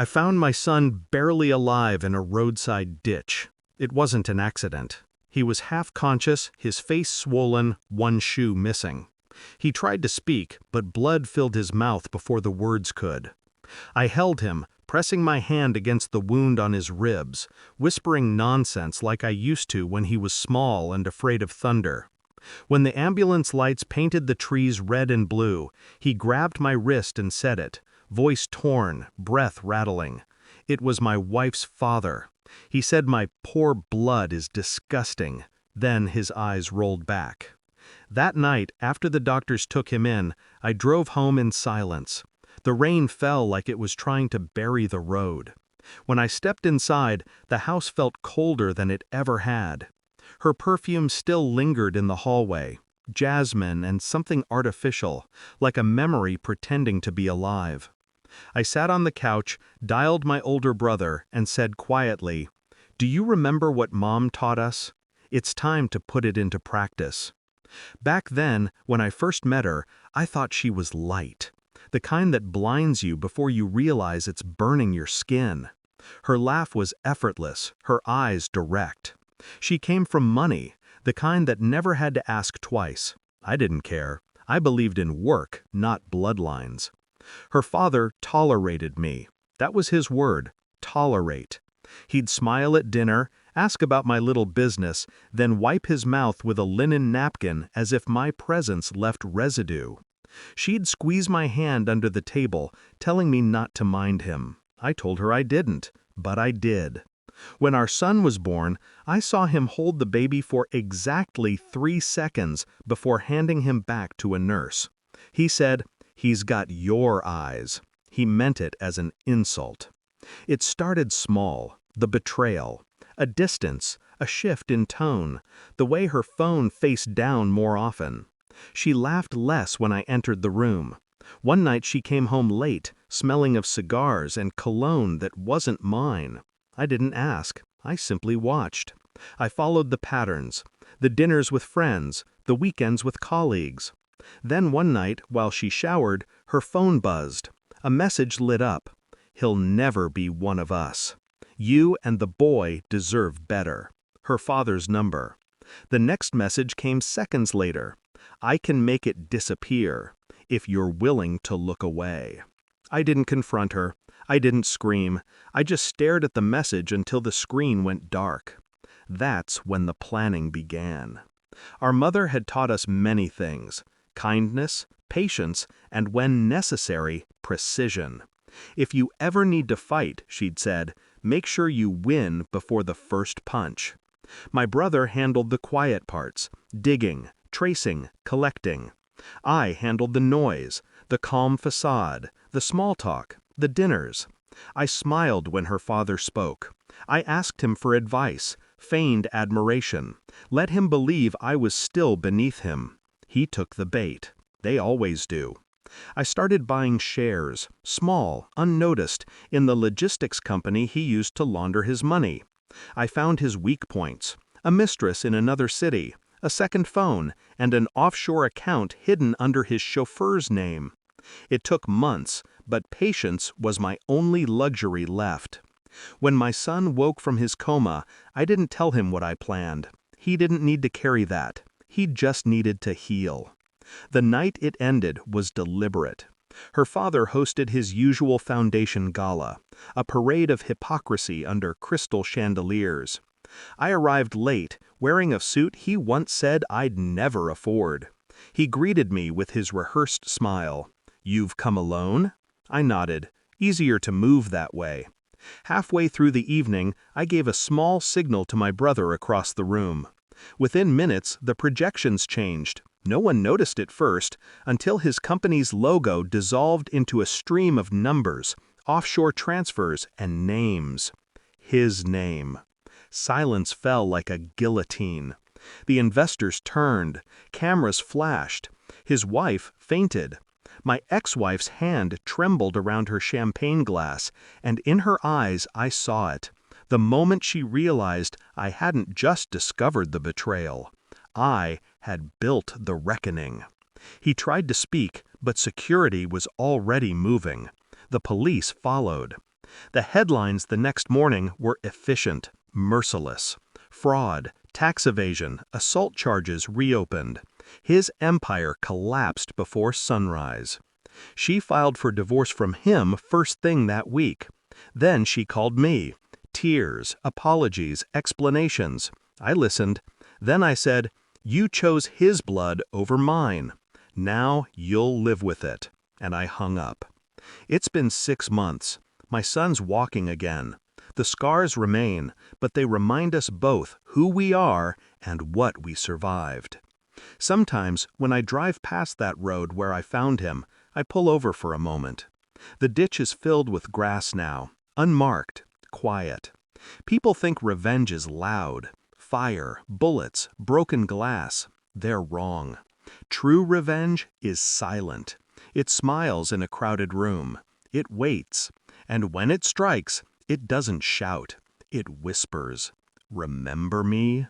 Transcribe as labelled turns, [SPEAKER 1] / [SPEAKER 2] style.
[SPEAKER 1] I found my son barely alive in a roadside ditch. It wasn't an accident. He was half conscious, his face swollen, one shoe missing. He tried to speak, but blood filled his mouth before the words could. I held him, pressing my hand against the wound on his ribs, whispering nonsense like I used to when he was small and afraid of thunder. When the ambulance lights painted the trees red and blue, he grabbed my wrist and said it, voice torn, breath rattling. It was my wife's father. He said my poor blood is disgusting. Then his eyes rolled back. That night, after the doctors took him in, I drove home in silence. The rain fell like it was trying to bury the road. When I stepped inside, the house felt colder than it ever had. Her perfume still lingered in the hallway, jasmine and something artificial, like a memory pretending to be alive. I sat on the couch, dialed my older brother, and said quietly, "Do you remember what Mom taught us? It's time to put it into practice." Back then, when I first met her, I thought she was light, the kind that blinds you before you realize it's burning your skin. Her laugh was effortless, her eyes direct. She came from money, the kind that never had to ask twice. I didn't care. I believed in work, not bloodlines. Her father tolerated me. That was his word, tolerate. He'd smile at dinner, ask about my little business, then wipe his mouth with a linen napkin as if my presence left residue. She'd squeeze my hand under the table, telling me not to mind him. I told her I didn't, but I did. When our son was born, I saw him hold the baby for exactly 3 seconds before handing him back to a nurse. He said, "He's got your eyes." He meant it as an insult. It started small, the betrayal, a distance, a shift in tone, the way her phone faced down more often. She laughed less when I entered the room. One night she came home late, smelling of cigars and cologne that wasn't mine. I didn't ask, I simply watched. I followed the patterns, the dinners with friends, the weekends with colleagues. Then one night, while she showered, her phone buzzed. A message lit up. "He'll never be one of us. You and the boy deserve better." Her father's number. The next message came seconds later. "I can make it disappear, if you're willing to look away." I didn't confront her. I didn't scream. I just stared at the message until the screen went dark. That's when the planning began. Our mother had taught us many things: kindness, patience, and when necessary, precision. If you ever need to fight, she'd said, make sure you win before the first punch. My brother handled the quiet parts, digging, tracing, collecting. I handled the noise, the calm facade, the small talk, the dinners. I smiled when her father spoke. I asked him for advice, feigned admiration, let him believe I was still beneath him. He took the bait. They always do. I started buying shares, small, unnoticed, in the logistics company he used to launder his money. I found his weak points: a mistress in another city, a second phone, and an offshore account hidden under his chauffeur's name. It took months, but patience was my only luxury left. When my son woke from his coma, I didn't tell him what I planned. He didn't need to carry that. He just needed to heal. The night it ended was deliberate. Her father hosted his usual foundation gala, a parade of hypocrisy under crystal chandeliers. I arrived late, wearing a suit he once said I'd never afford. He greeted me with his rehearsed smile. "You've come alone?" I nodded. Easier to move that way. Halfway through the evening, I gave a small signal to my brother across the room. Within minutes, the projections changed. No one noticed it first, until his company's logo dissolved into a stream of numbers, offshore transfers, and names. His name. Silence fell like a guillotine. The investors turned. Cameras flashed. His wife fainted. My ex-wife's hand trembled around her champagne glass, and in her eyes I saw it. The moment she realized I hadn't just discovered the betrayal. I had built the reckoning. He tried to speak, but security was already moving. The police followed. The headlines the next morning were efficient, merciless. Fraud, tax evasion, assault charges reopened. His empire collapsed before sunrise. She filed for divorce from him first thing that week. Then she called me. Tears, apologies, explanations. I listened. Then I said, "You chose his blood over mine. Now you'll live with it." And I hung up. It's been 6 months. My son's walking again. The scars remain, but they remind us both who we are and what we survived. Sometimes, when I drive past that road where I found him, I pull over for a moment. The ditch is filled with grass now, unmarked, quiet. People think revenge is loud. Fire, bullets, broken glass. They're wrong. True revenge is silent. It smiles in a crowded room. It waits. And when it strikes, it doesn't shout. It whispers, "Remember me?"